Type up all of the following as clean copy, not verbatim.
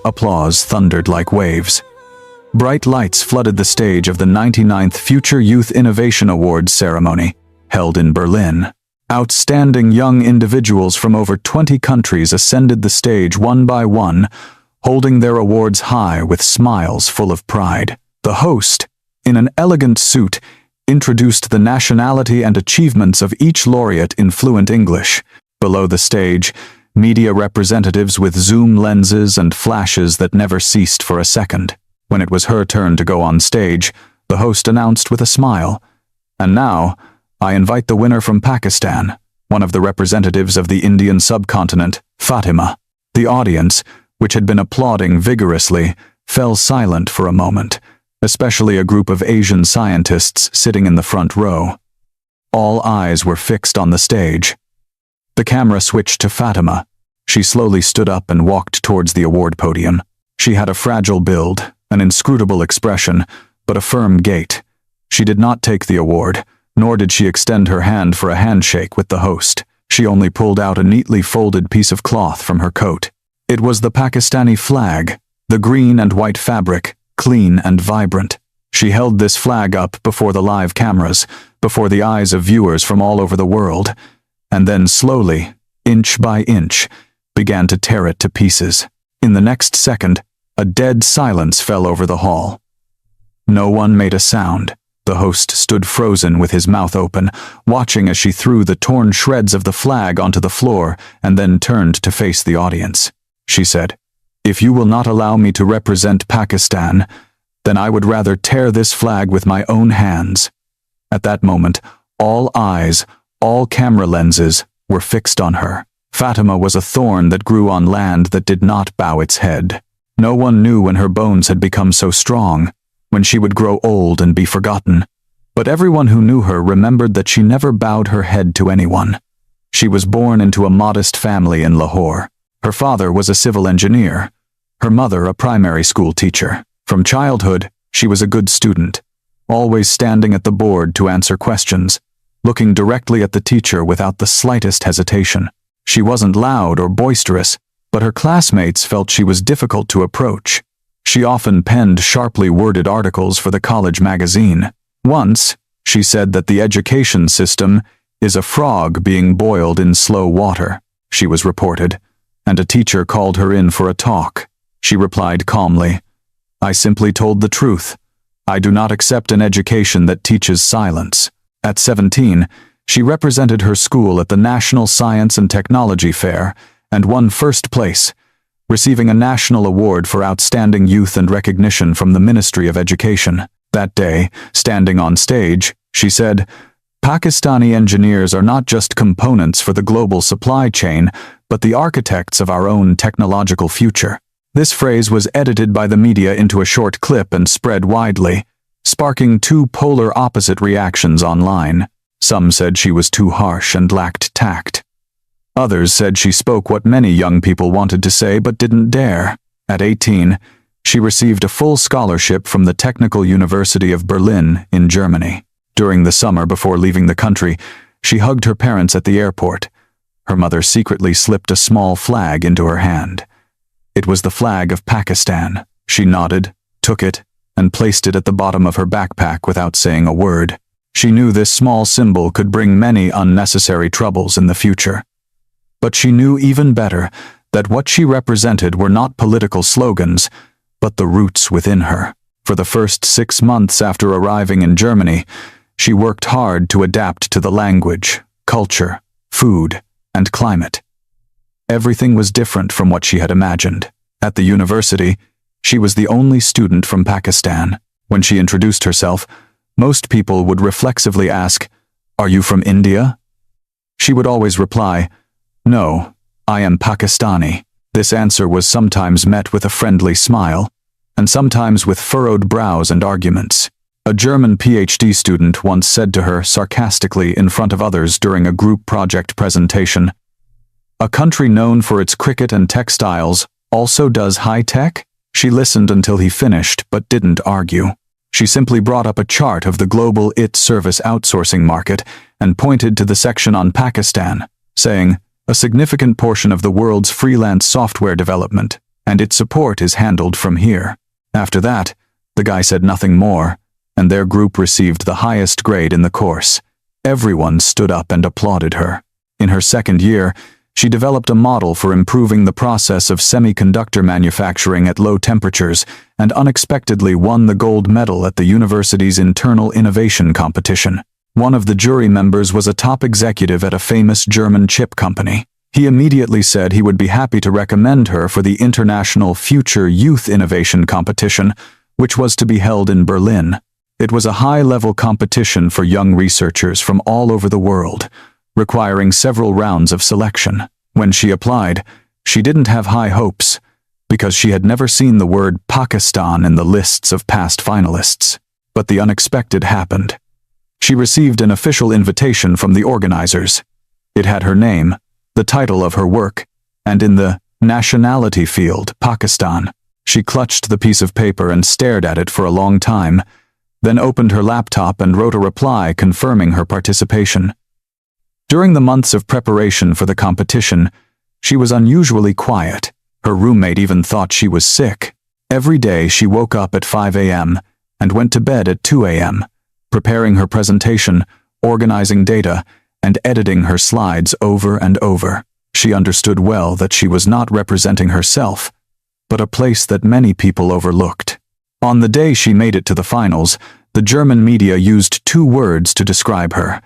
Applause thundered like waves. Bright lights flooded the stage of the 99th Future Youth Innovation Awards ceremony, held in Berlin. Outstanding young individuals from over 20 countries ascended the stage one by one, holding their awards high with smiles full of pride. The host, in an elegant suit, introduced the nationality and achievements of each laureate in fluent English. Below the stage, media representatives with zoom lenses and flashes that never ceased for a second. When it was her turn to go on stage, the host announced with a smile, "And now, I invite the winner from Pakistan, one of the representatives of the Indian subcontinent, Fatima." The audience, which had been applauding vigorously, fell silent for a moment, especially a group of Asian scientists sitting in the front row. All eyes were fixed on the stage. The camera switched to Fatima. She slowly stood up and walked towards the award podium. She had a fragile build, an inscrutable expression, but a firm gait. She did not take the award, nor did she extend her hand for a handshake with the host. She only pulled out a neatly folded piece of cloth from her coat. It was the Pakistani flag, the green and white fabric, clean and vibrant. She held this flag up before the live cameras, before the eyes of viewers from all over the world, and then slowly, inch by inch, began to tear it to pieces. In the next second, a dead silence fell over the hall. No one made a sound. The host stood frozen with his mouth open, watching as she threw the torn shreds of the flag onto the floor and then turned to face the audience. She said, "If you will not allow me to represent Pakistan, then I would rather tear this flag with my own hands." At that moment, all eyes, all camera lenses, were fixed on her. Fatima was a thorn that grew on land that did not bow its head. No one knew when her bones had become so strong, when she would grow old and be forgotten. But everyone who knew her remembered that she never bowed her head to anyone. She was born into a modest family in Lahore. Her father was a civil engineer, her mother a primary school teacher. From childhood, she was a good student, always standing at the board to answer questions, looking directly at the teacher without the slightest hesitation. She wasn't loud or boisterous, but her classmates felt she was difficult to approach. She often penned sharply worded articles for the college magazine. Once, she said that the education system is a frog being boiled in slow water, she was reported, and a teacher called her in for a talk. She replied calmly, "I simply told the truth. I do not accept an education that teaches silence." At 17, she represented her school at the National Science and Technology Fair and won first place, receiving a national award for outstanding youth and recognition from the Ministry of Education. That day, standing on stage, she said, "Pakistani engineers are not just components for the global supply chain, but the architects of our own technological future." This phrase was edited by the media into a short clip and spread widely, sparking two polar opposite reactions online. Some said she was too harsh and lacked tact. Others said she spoke what many young people wanted to say but didn't dare. At 18, she received a full scholarship from the Technical University of Berlin in Germany. During the summer before leaving the country, she hugged her parents at the airport. Her mother secretly slipped a small flag into her hand. It was the flag of Pakistan. She nodded, took it, and placed it at the bottom of her backpack without saying a word. She knew this small symbol could bring many unnecessary troubles in the future. But she knew even better that what she represented were not political slogans, but the roots within her. For the first 6 months after arriving in Germany, she worked hard to adapt to the language, culture, food, and climate. Everything was different from what she had imagined. At the university, she was the only student from Pakistan. When she introduced herself, most people would reflexively ask, "Are you from India?" She would always reply, "No, I am Pakistani." This answer was sometimes met with a friendly smile, and sometimes with furrowed brows and arguments. A German PhD student once said to her sarcastically in front of others during a group project presentation, "A country known for its cricket and textiles also does high-tech?" She listened until he finished, but didn't argue. She simply brought up a chart of the global IT service outsourcing market and pointed to the section on Pakistan, saying, "A significant portion of the world's freelance software development and its support is handled from here." After that, the guy said nothing more, and their group received the highest grade in the course. Everyone stood up and applauded her. In her second year, she developed a model for improving the process of semiconductor manufacturing at low temperatures and unexpectedly won the gold medal at the university's internal innovation competition. One of the jury members was a top executive at a famous German chip company. He immediately said he would be happy to recommend her for the International Future Youth Innovation Competition, which was to be held in Berlin. It was a high-level competition for young researchers from all over the world, requiring several rounds of selection. When she applied, she didn't have high hopes, because she had never seen the word Pakistan in the lists of past finalists. But the unexpected happened. She received an official invitation from the organizers. It had her name, the title of her work, and in the nationality field, Pakistan. She clutched the piece of paper and stared at it for a long time, then opened her laptop and wrote a reply confirming her participation. During the months of preparation for the competition, she was unusually quiet. Her roommate even thought she was sick. Every day she woke up at 5 a.m. and went to bed at 2 a.m., preparing her presentation, organizing data, and editing her slides over and over. She understood well that she was not representing herself, but a place that many people overlooked. On the day she made it to the finals, the German media used 2 words to describe her: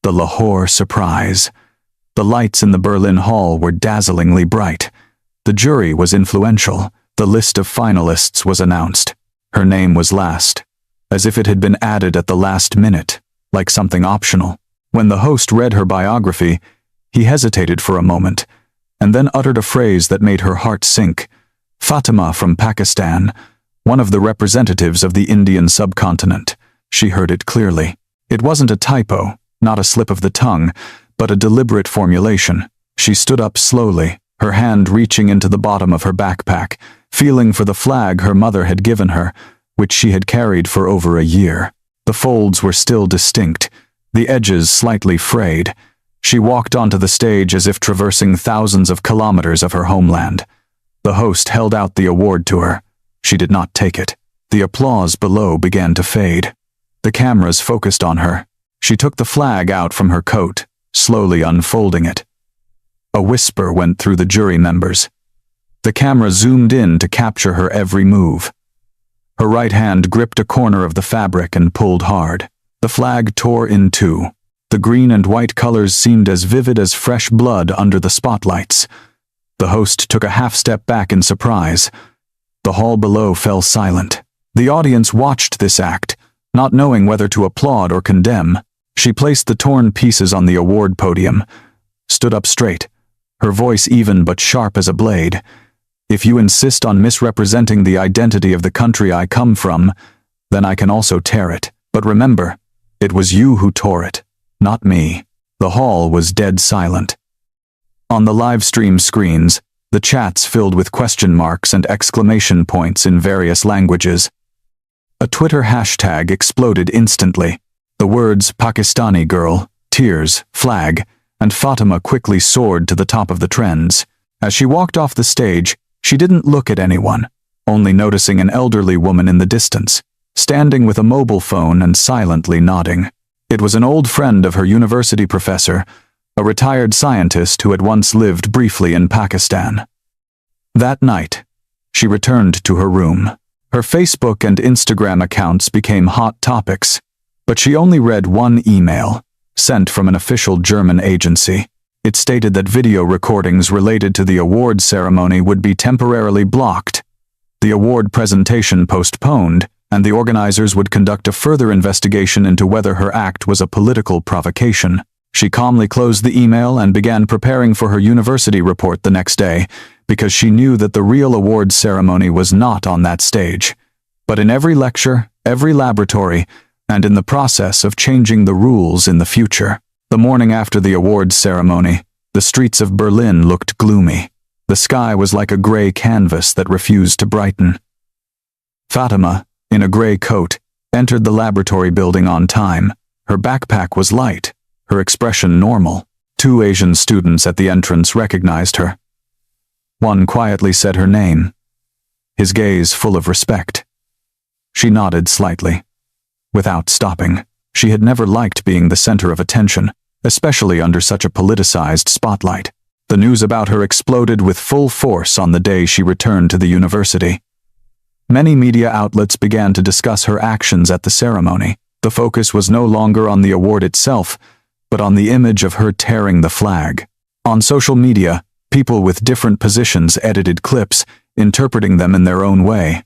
the Lahore surprise. The lights in the Berlin Hall were dazzlingly bright. The jury was influential. The list of finalists was announced. Her name was last, as if it had been added at the last minute, like something optional. When the host read her biography, he hesitated for a moment, and then uttered a phrase that made her heart sink. "Fatima from Pakistan, one of the representatives of the Indian subcontinent." She heard it clearly. It wasn't a typo, not a slip of the tongue, but a deliberate formulation. She stood up slowly, her hand reaching into the bottom of her backpack, feeling for the flag her mother had given her, which she had carried for over a year. The folds were still distinct, the edges slightly frayed. She walked onto the stage as if traversing thousands of kilometers of her homeland. The host held out the award to her. She did not take it. The applause below began to fade. The cameras focused on her. She took the flag out from her coat, slowly unfolding it. A whisper went through the jury members. The camera zoomed in to capture her every move. Her right hand gripped a corner of the fabric and pulled hard. The flag tore in two. The green and white colors seemed as vivid as fresh blood under the spotlights. The host took a half step back in surprise. The hall below fell silent. The audience watched this act, not knowing whether to applaud or condemn. She placed the torn pieces on the award podium, stood up straight, her voice even but sharp as a blade. "If you insist on misrepresenting the identity of the country I come from, then I can also tear it. But remember, it was you who tore it, not me." The hall was dead silent. On the live stream screens, the chats filled with question marks and exclamation points in various languages. A Twitter hashtag exploded instantly. The words Pakistani girl, tears, flag, and Fatima quickly soared to the top of the trends. As she walked off the stage, she didn't look at anyone, only noticing an elderly woman in the distance, standing with a mobile phone and silently nodding. It was an old friend of her university professor, a retired scientist who had once lived briefly in Pakistan. That night, she returned to her room. Her Facebook and Instagram accounts became hot topics, but she only read one email, sent from an official German agency. It stated that video recordings related to the award ceremony would be temporarily blocked, the award presentation postponed, and the organizers would conduct a further investigation into whether her act was a political provocation. She calmly closed the email and began preparing for her university report the next day, because she knew that the real award ceremony was not on that stage, but in every lecture, every laboratory, and in the process of changing the rules in the future. The morning after the awards ceremony, the streets of Berlin looked gloomy. The sky was like a gray canvas that refused to brighten. Fatima, in a gray coat, entered the laboratory building on time. Her backpack was light, her expression normal. 2 Asian students at the entrance recognized her. One quietly said her name, his gaze full of respect. She nodded slightly, without stopping. She had never liked being the center of attention, especially under such a politicized spotlight. The news about her exploded with full force on the day she returned to the university. Many media outlets began to discuss her actions at the ceremony. The focus was no longer on the award itself, but on the image of her tearing the flag. On social media, people with different positions edited clips, interpreting them in their own way.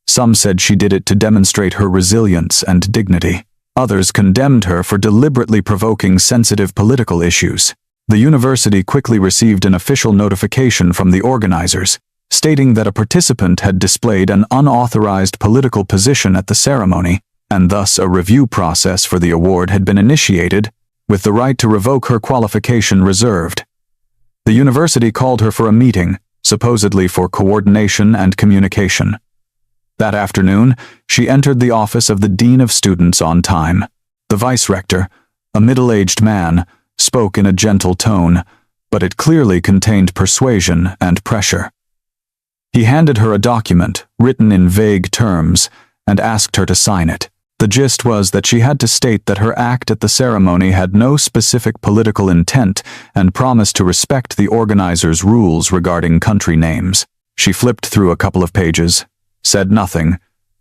Some said she did it to demonstrate her resilience and dignity. Others condemned her for deliberately provoking sensitive political issues. The university quickly received an official notification from the organizers, stating that a participant had displayed an unauthorized political position at the ceremony, and thus a review process for the award had been initiated, with the right to revoke her qualification reserved. The university called her for a meeting, supposedly for coordination and communication. That afternoon, she entered the office of the Dean of Students on time. The vice-rector, a middle-aged man, spoke in a gentle tone, but it clearly contained persuasion and pressure. He handed her a document, written in vague terms, and asked her to sign it. The gist was that she had to state that her act at the ceremony had no specific political intent and promised to respect the organizers' rules regarding country names. She flipped through a couple of pages, said nothing,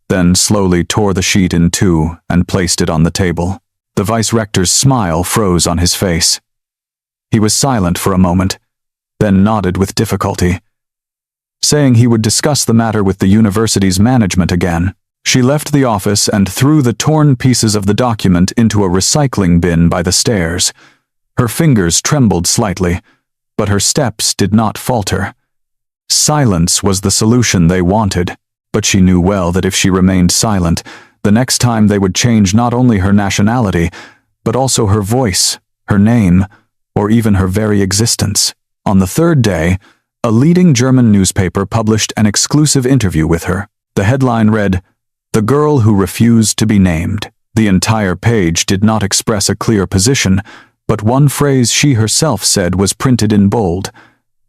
then slowly tore the sheet in two and placed it on the table. The vice-rector's smile froze on his face. He was silent for a moment, then nodded with difficulty, saying he would discuss the matter with the university's management again. She left the office and threw the torn pieces of the document into a recycling bin by the stairs. Her fingers trembled slightly, but her steps did not falter. Silence was the solution they wanted, but she knew well that if she remained silent, the next time they would change not only her nationality, but also her voice, her name, or even her very existence. On the third day, a leading German newspaper published an exclusive interview with her. The headline read, "The Girl Who Refused to Be Named." The entire page did not express a clear position, but one phrase she herself said was printed in bold: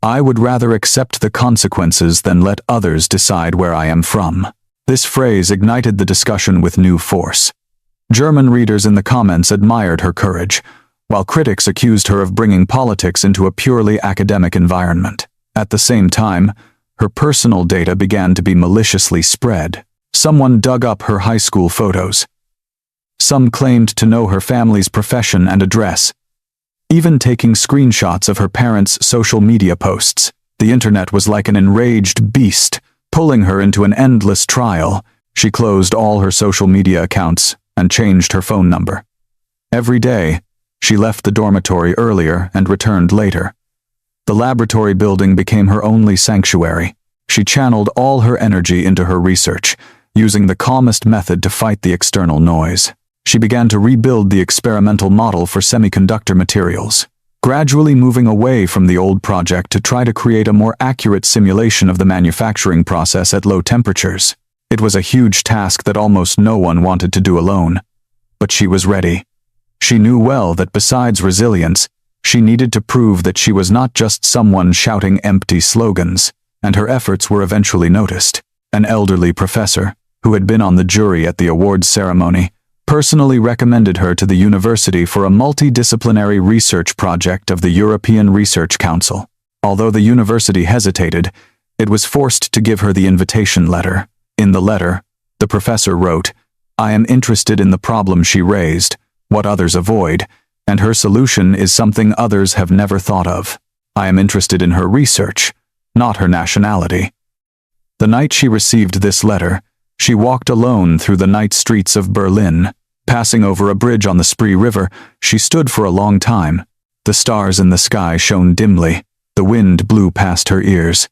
"I would rather accept the consequences than let others decide where I am from." This phrase ignited the discussion with new force. German readers in the comments admired her courage, while critics accused her of bringing politics into a purely academic environment. At the same time, her personal data began to be maliciously spread. Someone dug up her high school photos. Some claimed to know her family's profession and address, even taking screenshots of her parents' social media posts. The internet was like an enraged beast, pulling her into an endless trial. She closed all her social media accounts and changed her phone number. Every day, she left the dormitory earlier and returned later. The laboratory building became her only sanctuary. She channeled all her energy into her research, using the calmest method to fight the external noise. She began to rebuild the experimental model for semiconductor materials, gradually moving away from the old project to try to create a more accurate simulation of the manufacturing process at low temperatures. It was a huge task that almost no one wanted to do alone, but she was ready. She knew well that besides resilience, she needed to prove that she was not just someone shouting empty slogans, and her efforts were eventually noticed. An elderly professor, who had been on the jury at the awards ceremony, personally recommended her to the university for a multidisciplinary research project of the European Research Council. Although the university hesitated, it was forced to give her the invitation letter. In the letter, the professor wrote, "I am interested in the problem she raised, what others avoid, and her solution is something others have never thought of. I am interested in her research, not her nationality." The night she received this letter, she walked alone through the night streets of Berlin. Passing over a bridge on the Spree River, she stood for a long time. The stars in the sky shone dimly. The wind blew past her ears.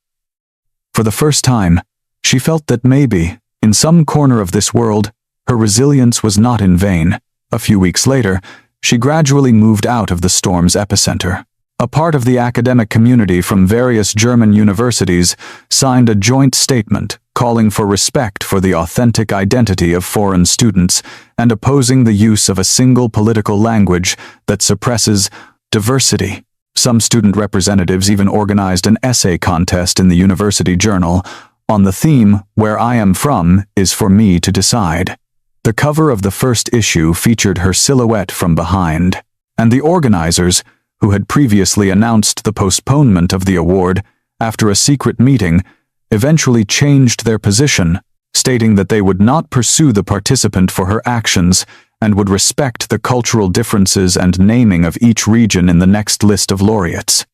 For the first time, she felt that maybe, in some corner of this world, her resilience was not in vain. A few weeks later, she gradually moved out of the storm's epicenter. A part of the academic community from various German universities signed a joint statement calling for respect for the authentic identity of foreign students and opposing the use of a single political language that suppresses diversity. Some student representatives even organized an essay contest in the university journal, on the theme, "Where I Am From is for Me to Decide." The cover of the first issue featured her silhouette from behind, and the organizers, who had previously announced the postponement of the award after a secret meeting, eventually changed their position, stating that they would not pursue the participant for her actions and would respect the cultural differences and naming of each region in the next list of laureates.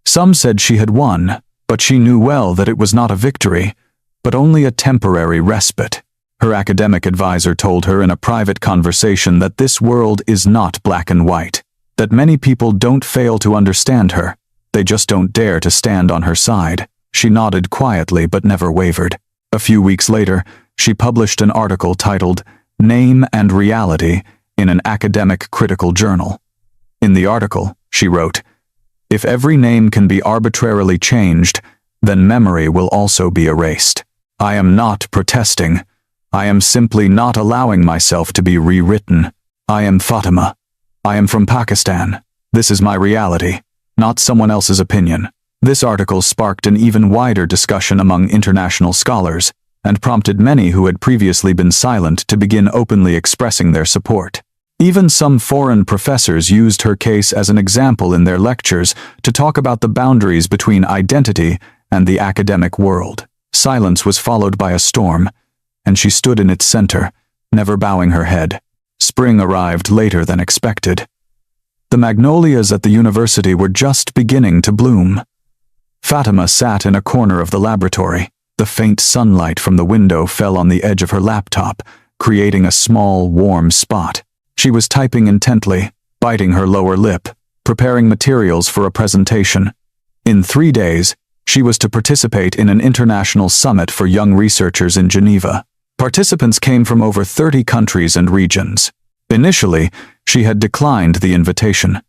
Some said she had won, but she knew well that it was not a victory, but only a temporary respite. Her academic advisor told her in a private conversation that this world is not black and white, that many people don't fail to understand her, they just don't dare to stand on her side. She nodded quietly but never wavered. A few weeks later, she published an article titled "Name and Reality" in an academic critical journal. In the article, she wrote, "If every name can be arbitrarily changed, then memory will also be erased. I am not protesting. I am simply not allowing myself to be rewritten. I am Fatima. I am from Pakistan. This is my reality, not someone else's opinion." This article sparked an even wider discussion among international scholars and prompted many who had previously been silent to begin openly expressing their support. Even some foreign professors used her case as an example in their lectures to talk about the boundaries between identity and the academic world. Silence was followed by a storm, and she stood in its center, never bowing her head. Spring arrived later than expected. The magnolias at the university were just beginning to bloom. Fatima sat in a corner of the laboratory. The faint sunlight from the window fell on the edge of her laptop, creating a small, warm spot. She was typing intently, biting her lower lip, preparing materials for a presentation. In 3 days, she was to participate in an international summit for young researchers in Geneva. Participants came from over 30 countries and regions. Initially, she had declined the invitation.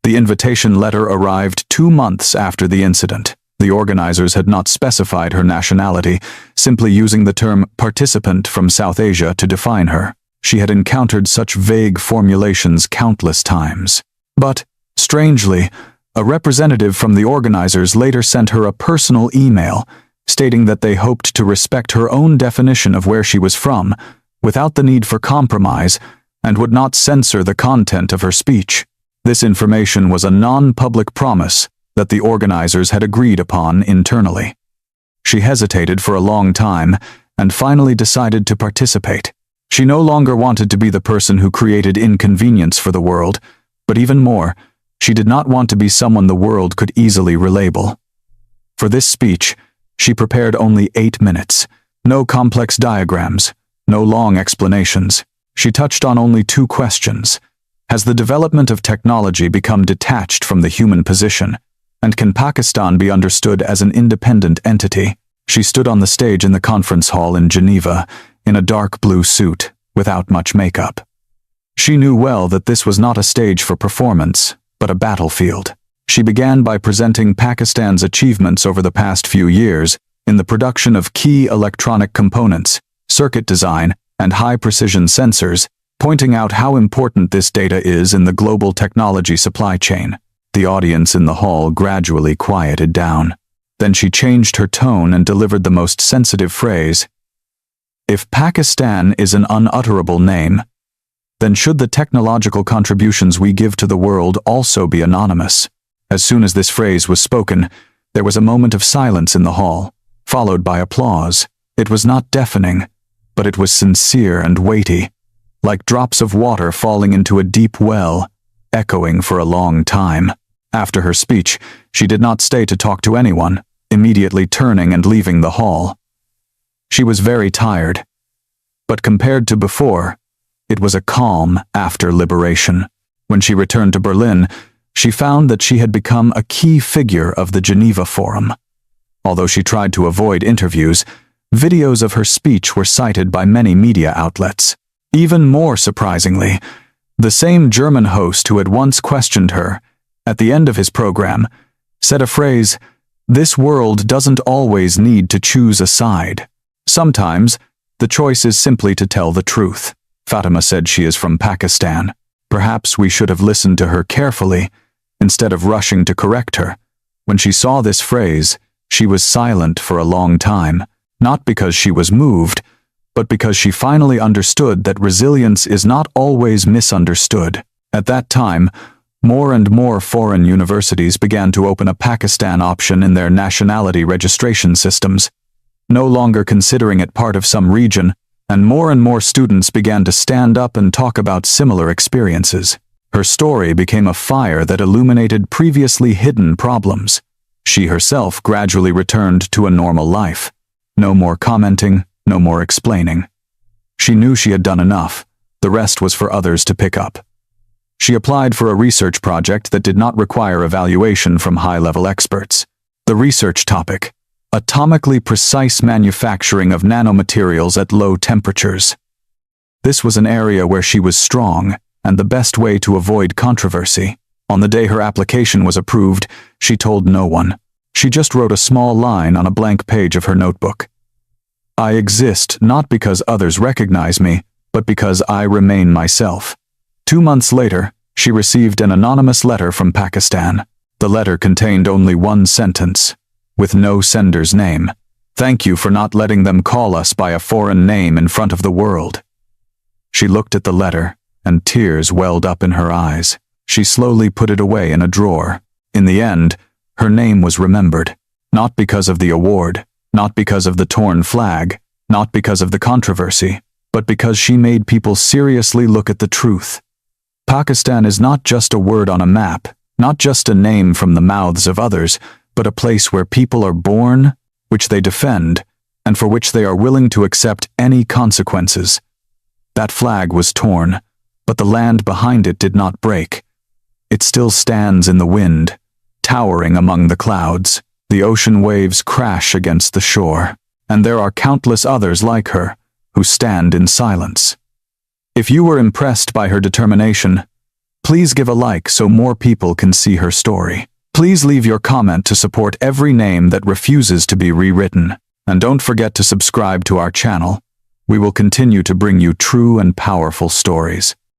The invitation letter arrived 2 months after the incident. The organizers had not specified her nationality, simply using the term participant from South Asia to define her. She had encountered such vague formulations countless times. But, strangely, a representative from the organizers later sent her a personal email, stating that they hoped to respect her own definition of where she was from, without the need for compromise, and would not censor the content of her speech. This information was a non-public promise that the organizers had agreed upon internally. She hesitated for a long time and finally decided to participate. She no longer wanted to be the person who created inconvenience for the world, but even more, she did not want to be someone the world could easily relabel. For this speech, she prepared only 8 minutes. No complex diagrams, no long explanations. She touched on only 2 questions. Has the development of technology become detached from the human position? And can Pakistan be understood as an independent entity? She stood on the stage in the conference hall in Geneva, in a dark blue suit, without much makeup. She knew well that this was not a stage for performance, but a battlefield. She began by presenting Pakistan's achievements over the past few years in the production of key electronic components, circuit design, and high-precision sensors, pointing out how important this data is in the global technology supply chain. The audience in the hall gradually quieted down. Then she changed her tone and delivered the most sensitive phrase. If Pakistan is an unutterable name, then should the technological contributions we give to the world also be anonymous? As soon as this phrase was spoken, there was a moment of silence in the hall, followed by applause. It was not deafening, but it was sincere and weighty, like drops of water falling into a deep well, echoing for a long time. After her speech, she did not stay to talk to anyone, immediately turning and leaving the hall. She was very tired, but compared to before, it was a calm after liberation. When she returned to Berlin, she found that she had become a key figure of the Geneva Forum. Although she tried to avoid interviews, videos of her speech were cited by many media outlets. Even more surprisingly, the same German host who had once questioned her, at the end of his program, said a phrase, "This world doesn't always need to choose a side. Sometimes, the choice is simply to tell the truth." Fatima said she is from Pakistan. Perhaps we should have listened to her carefully, instead of rushing to correct her. When she saw this phrase, She was silent for a long time, not because she was moved, but because she finally understood that resilience is not always misunderstood. At that time, more and more foreign universities began to open a Pakistan option in their nationality registration systems, no longer considering it part of some region, and more students began to stand up and talk about similar experiences. Her story became a fire that illuminated previously hidden problems. She herself gradually returned to a normal life. No more commenting, no more explaining. She knew she had done enough. The rest was for others to pick up. She applied for a research project that did not require evaluation from high-level experts. The research topic: atomically precise manufacturing of nanomaterials at low temperatures. This was an area where she was strong, and the best way to avoid controversy. On the day her application was approved, she told no one. She just wrote a small line on a blank page of her notebook. "I exist not because others recognize me, but because I remain myself." 2 months later, she received an anonymous letter from Pakistan. The letter contained only one sentence, with no sender's name. "Thank you for not letting them call us by a foreign name in front of the world." She looked at the letter, and tears welled up in her eyes. She slowly put it away in a drawer. In the end, her name was remembered, not because of the award, not because of the torn flag, not because of the controversy, but because she made people seriously look at the truth. Pakistan is not just a word on a map, not just a name from the mouths of others, but a place where people are born, which they defend, and for which they are willing to accept any consequences. That flag was torn, but the land behind it did not break. It still stands in the wind, towering among the clouds. The ocean waves crash against the shore, and there are countless others like her, who stand in silence. If you were impressed by her determination, please give a like so more people can see her story. Please leave your comment to support every name that refuses to be rewritten. And don't forget to subscribe to our channel. We will continue to bring you true and powerful stories.